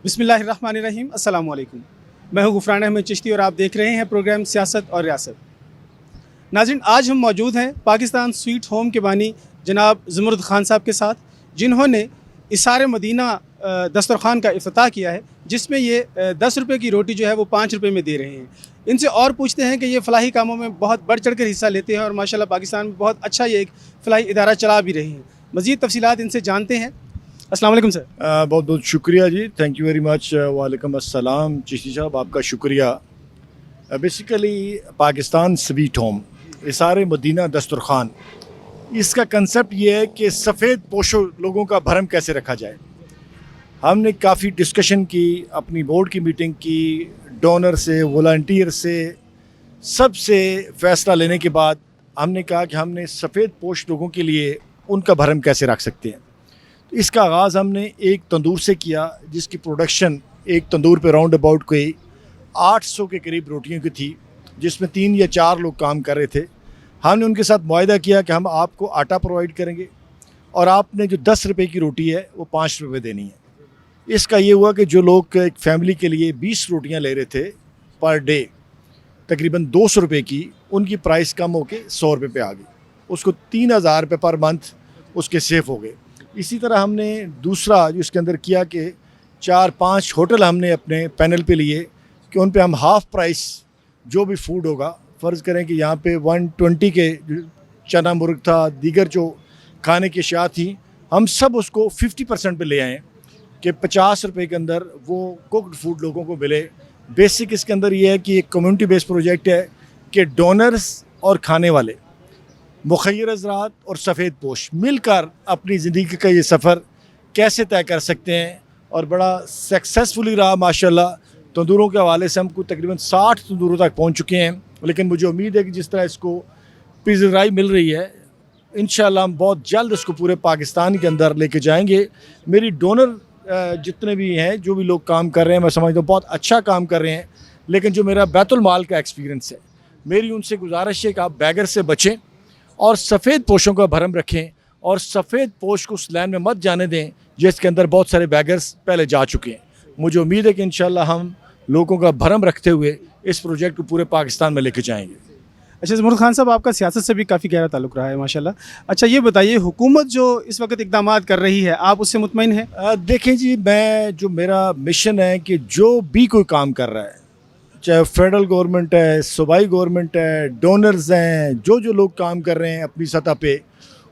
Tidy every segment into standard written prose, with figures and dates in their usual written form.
بسم اللہ الرحمن الرحیم، السلام علیکم۔ میں ہوں غفران احمد چشتی اور آپ دیکھ رہے ہیں پروگرام سیاست اور ریاست۔ ناظرین، آج ہم موجود ہیں پاکستان سویٹ ہوم کے بانی جناب زمرد خان صاحب کے ساتھ، جنہوں نے اثار مدینہ دسترخوان کا افتتاح کیا ہے، جس میں یہ 10 روپے کی روٹی جو ہے وہ 5 روپے میں دے رہے ہیں۔ ان سے اور پوچھتے ہیں کہ یہ فلاحی کاموں میں بہت بڑھ چڑھ کر حصہ لیتے ہیں اور ماشاءاللہ پاکستان میں بہت اچھا یہ ایک فلاحی ادارہ چلا بھی رہے ہیں۔ مزید تفصیلات ان سے جانتے ہیں۔ السلام علیکم سر۔ بہت بہت شکریہ جی، تھینک یو ویری مچ۔ وعلیکم السلام چشتی صاحب، آپ کا شکریہ۔ بیسیکلی پاکستان سویٹ ہوم اثار مدینہ دسترخوان، اس کا کنسپٹ یہ ہے کہ سفید پوشو لوگوں کا بھرم کیسے رکھا جائے۔ ہم نے کافی ڈسکشن کی، اپنی بورڈ کی میٹنگ کی، ڈونر سے، والنٹیئر سے، سب سے فیصلہ لینے کے بعد ہم نے کہا کہ ہم نے سفید پوش لوگوں کے لیے ان کا بھرم کیسے رکھ سکتے ہیں۔ اس کا آغاز ہم نے ایک تندور سے کیا، جس کی پروڈکشن ایک تندور پہ راؤنڈ اباؤٹ کوئی 800 کے قریب روٹیوں کی تھی، جس میں 3 یا 4 لوگ کام کر رہے تھے۔ ہم نے ان کے ساتھ معاہدہ کیا کہ ہم آپ کو آٹا پرووائڈ کریں گے اور آپ نے جو 10 روپے کی روٹی ہے وہ 5 روپے دینی ہے۔ اس کا یہ ہوا کہ جو لوگ ایک فیملی کے لیے 20 روٹیاں لے رہے تھے پر ڈے، تقریباً 200 روپے کی، ان کی پرائس کم ہو کے 100 روپے پہ آ گئی۔ اس کو 3000 روپے پر منتھ اس کے سیف ہو گئے۔ اسی طرح ہم نے دوسرا جو اس کے اندر کیا کہ 4-5 ہوٹل ہم نے اپنے پینل پہ لیے کہ ان پہ ہم ہاف پرائس جو بھی فوڈ ہوگا، فرض کریں کہ یہاں پہ 120 کے چنا مرغ تھا، دیگر جو کھانے کی اشیاء تھیں، ہم سب اس کو 50% پہ لے آئیں کہ 50 روپے کے اندر وہ کوکڈ فوڈ لوگوں کو ملے۔ بیسک اس کے اندر یہ ہے کہ ایک کمیونٹی بیس پروجیکٹ ہے کہ ڈونرز اور کھانے والے، مخیر حضرات اور سفید پوش مل کر اپنی زندگی کا یہ سفر کیسے طے کر سکتے ہیں، اور بڑا سکسیسفلی رہا ماشاءاللہ۔ تندوروں کے حوالے سے ہم کو تقریباً 60 تندوروں تک پہنچ چکے ہیں، لیکن مجھے امید ہے کہ جس طرح اس کو پذیرائی مل رہی ہے، انشاءاللہ ہم بہت جلد اس کو پورے پاکستان کے اندر لے کے جائیں گے۔ میری ڈونر جتنے بھی ہیں، جو بھی لوگ کام کر رہے ہیں، میں سمجھتا ہوں بہت اچھا کام کر رہے ہیں، لیکن جو میرا بیت المال کا ایکسپیرینس ہے، میری ان سے گزارش ہے کہ آپ بیگر سے بچیں اور سفید پوشوں کا بھرم رکھیں، اور سفید پوش کو اس لائن میں مت جانے دیں جس کے اندر بہت سارے بیگرز پہلے جا چکے ہیں۔ مجھے امید ہے کہ انشاءاللہ ہم لوگوں کا بھرم رکھتے ہوئے اس پروجیکٹ کو پورے پاکستان میں لے کے جائیں گے۔ اچھا زمرد خان صاحب، آپ کا سیاست سے بھی کافی گہرا تعلق رہا ہے ماشاءاللہ۔ اچھا یہ بتائیے، حکومت جو اس وقت اقدامات کر رہی ہے، آپ اس سے مطمئن ہیں؟ دیکھیں جی، میرا مشن ہے کہ جو بھی کوئی کام کر رہا ہے، چاہے فیڈرل گورنمنٹ ہے، صوبائی گورنمنٹ ہے، ڈونرز ہیں، جو لوگ کام کر رہے ہیں اپنی سطح پہ،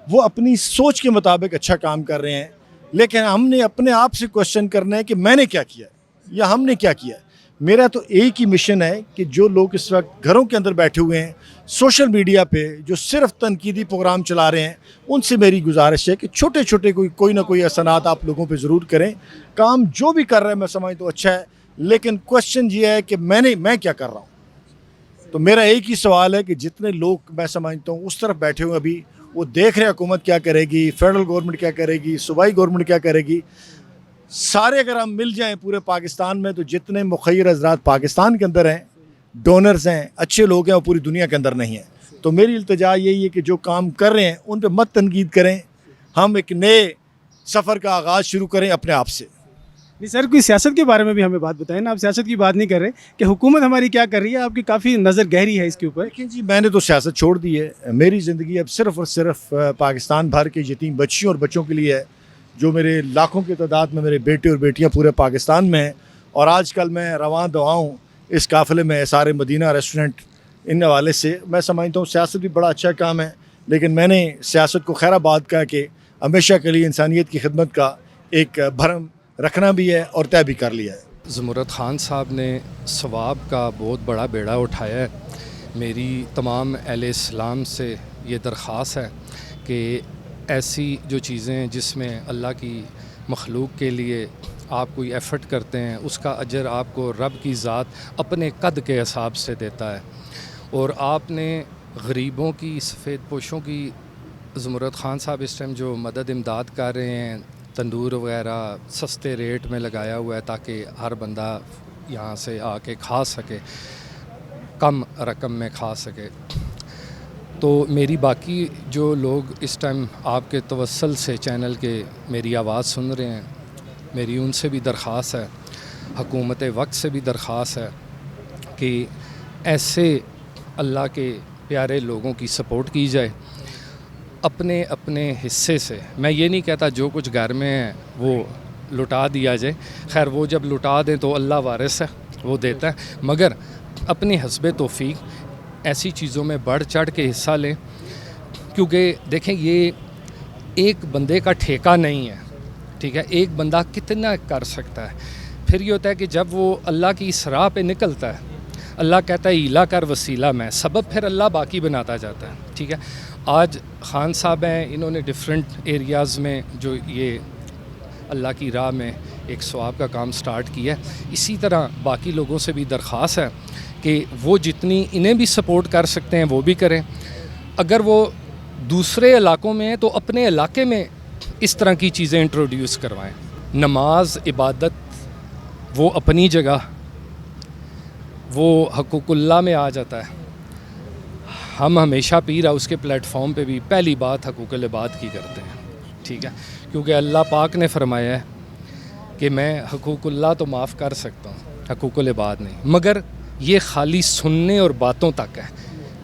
وہ اپنی سوچ کے مطابق اچھا کام کر رہے ہیں، لیکن ہم نے اپنے آپ سے کوشچن کرنا ہے کہ میں نے کیا کیا یا ہم نے کیا کیا۔ میرا تو ایک ہی مشن ہے کہ جو لوگ اس وقت گھروں کے اندر بیٹھے ہوئے ہیں، سوشل میڈیا پہ جو صرف تنقیدی پروگرام چلا رہے ہیں، ان سے میری گزارش ہے کہ چھوٹے چھوٹے کوئی نہ کوئی احسانات آپ لوگوں پہ ضرور کریں۔ کام جو بھی کر رہے ہیں میں سمجھتا ہوں اچھا ہے، لیکن کوشچن یہ ہے کہ میں کیا کر رہا ہوں۔ تو میرا ایک ہی سوال ہے کہ جتنے لوگ میں سمجھتا ہوں اس طرف بیٹھے ہوئے ابھی، وہ دیکھ رہے ہیں حکومت کیا کرے گی، فیڈرل گورنمنٹ کیا کرے گی، صوبائی گورنمنٹ کیا کرے گی، سارے اگر ہم مل جائیں پورے پاکستان میں، تو جتنے مخیر حضرات پاکستان کے اندر ہیں، ڈونرز ہیں، اچھے لوگ ہیں، وہ پوری دنیا کے اندر نہیں ہیں۔ تو میری التجا یہی ہے کہ جو کام کر رہے ہیں ان پہ مت تنقید کریں، ہم ایک نئے سفر کا آغاز شروع کریں اپنے آپ سے۔ نہیں سر، کوئی سیاست کے بارے میں بھی ہمیں بات بتائیں نا۔ آپ سیاست کی بات نہیں کر رہے کہ حکومت ہماری کیا کر رہی ہے، آپ کی کافی نظر گہری ہے اس کے اوپر۔ دیکھیں جی، میں نے تو سیاست چھوڑ دی ہے۔ میری زندگی اب صرف اور صرف پاکستان بھر کے یتیم بچیوں اور بچوں کے لیے ہے، جو میرے لاکھوں کی تعداد میں میرے بیٹے اور بیٹیاں پورے پاکستان میں ہیں۔ اور آج کل میں رواں دعا ہوں اس قافلے میں اثار مدینہ ریسٹورنٹ، ان حوالے سے میں سمجھتا ہوں سیاست بھی بڑا اچھا کام ہے، لیکن میں نے سیاست کو خیر آباد کہا کہ ہمیشہ کے لیے انسانیت کی خدمت کا ایک بھرم رکھنا بھی ہے اور طے بھی کر لیا ہے۔ زمرد خان صاحب نے ثواب کا بہت بڑا بیڑا اٹھایا ہے۔ میری تمام اہل اسلام سے یہ درخواست ہے کہ ایسی جو چیزیں جس میں اللہ کی مخلوق کے لیے آپ کوئی ایفرٹ کرتے ہیں، اس کا اجر آپ کو رب کی ذات اپنے قد کے حساب سے دیتا ہے۔ اور آپ نے غریبوں کی، سفید پوشوں کی، زمرد خان صاحب اس ٹائم جو مدد امداد کر رہے ہیں، تندور وغیرہ سستے ریٹ میں لگایا ہوا ہے تاکہ ہر بندہ یہاں سے آ کے کھا سکے، کم رقم میں کھا سکے۔ تو میری باقی جو لوگ اس ٹائم آپ کے توسل سے چینل کے میری آواز سن رہے ہیں، میری ان سے بھی درخواست ہے حکومت وقت سے بھی درخواست ہے کہ ایسے اللہ کے پیارے لوگوں کی سپورٹ کی جائے اپنے اپنے حصے سے. میں یہ نہیں کہتا جو کچھ گھر میں ہے وہ لٹا دیا جائے، خیر وہ جب لٹا دیں تو اللہ وارث ہے، وہ دیتا ہے، مگر اپنی حسب توفیق ایسی چیزوں میں بڑھ چڑھ کے حصہ لیں. کیونکہ دیکھیں یہ ایک بندے کا ٹھیکہ نہیں ہے، ٹھیک ہے، ایک بندہ کتنا کر سکتا ہے. پھر یہ ہوتا ہے کہ جب وہ اللہ کی اس راہ پہ نکلتا ہے، اللہ کہتا ہے ہیلا کر وسیلہ میں، سبب پھر اللہ باقی بناتا جاتا ہے. ٹھیک ہے، آج خان صاحب ہیں، انہوں نے ڈفرینٹ ایریاز میں جو یہ اللہ کی راہ میں ایک ثواب کا کام سٹارٹ کیا ہے. اسی طرح باقی لوگوں سے بھی درخواست ہے کہ وہ جتنی انہیں بھی سپورٹ کر سکتے ہیں وہ بھی کریں. اگر وہ دوسرے علاقوں میں ہیں تو اپنے علاقے میں اس طرح کی چیزیں انٹروڈیوس کروائیں. نماز عبادت وہ اپنی جگہ، وہ حقوق اللہ میں آ جاتا ہے. ہم ہمیشہ پیر ہاؤس کے پلیٹ فارم پہ بھی پہلی بات حقوق العباد کی کرتے ہیں. ٹھیک ہے، کیونکہ اللہ پاک نے فرمایا ہے کہ میں حقوق اللہ تو معاف کر سکتا ہوں، حقوق العباد نہیں، مگر یہ خالی سننے اور باتوں تک ہے،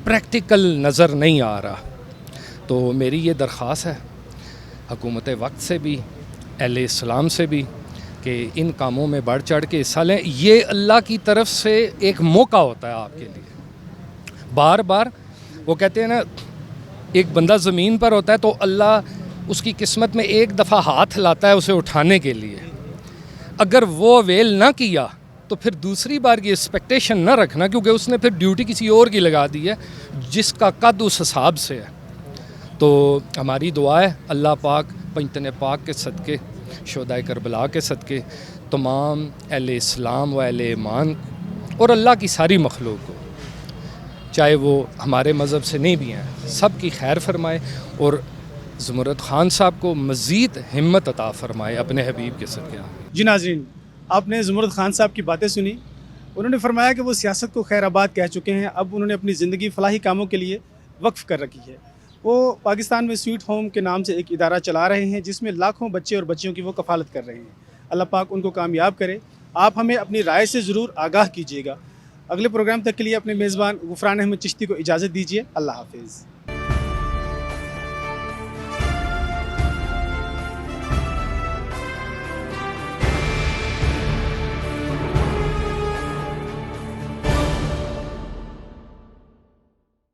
پریکٹیکل نظر نہیں آ رہا. تو میری یہ درخواست ہے حکومت وقت سے بھی، اہل اسلام سے بھی، کہ ان کاموں میں بڑھ چڑھ کے حصہ لیں. یہ اللہ کی طرف سے ایک موقع ہوتا ہے آپ کے لیے. بار بار وہ کہتے ہیں نا، ایک بندہ زمین پر ہوتا ہے تو اللہ اس کی قسمت میں ایک دفعہ ہاتھ لاتا ہے اسے اٹھانے کے لیے. اگر وہ اویل نہ کیا تو پھر دوسری بار کی ایکسپیکٹیشن نہ رکھنا، کیونکہ اس نے پھر ڈیوٹی کسی اور کی لگا دی ہے جس کا قد اس حساب سے ہے. تو ہماری دعا ہے اللہ پاک پنجتن پاک کے صدقے، شہدائے کربلا کے صدقے تمام اہل اسلام و اہل ایمان اور اللہ کی ساری مخلوق کو، چاہے وہ ہمارے مذہب سے نہیں بھی ہیں، سب کی خیر فرمائے اور زمرد خان صاحب کو مزید ہمت عطا فرمائے اپنے حبیب کے صدقے. جی ناظرین، آپ نے زمرد خان صاحب کی باتیں سنی. انہوں نے فرمایا کہ وہ سیاست کو خیر آباد کہہ چکے ہیں، اب انہوں نے اپنی زندگی فلاحی کاموں کے لیے وقف کر رکھی ہے. وہ پاکستان میں سویٹ ہوم کے نام سے ایک ادارہ چلا رہے ہیں جس میں لاکھوں بچے اور بچیوں کی وہ کفالت کر رہے ہیں. اللہ پاک ان کو کامیاب کرے. آپ ہمیں اپنی رائے سے ضرور آگاہ کیجیے گا. اگلے پروگرام تک کے لیے اپنے میزبان غفران احمد چشتی کو اجازت دیجیے. اللہ حافظ.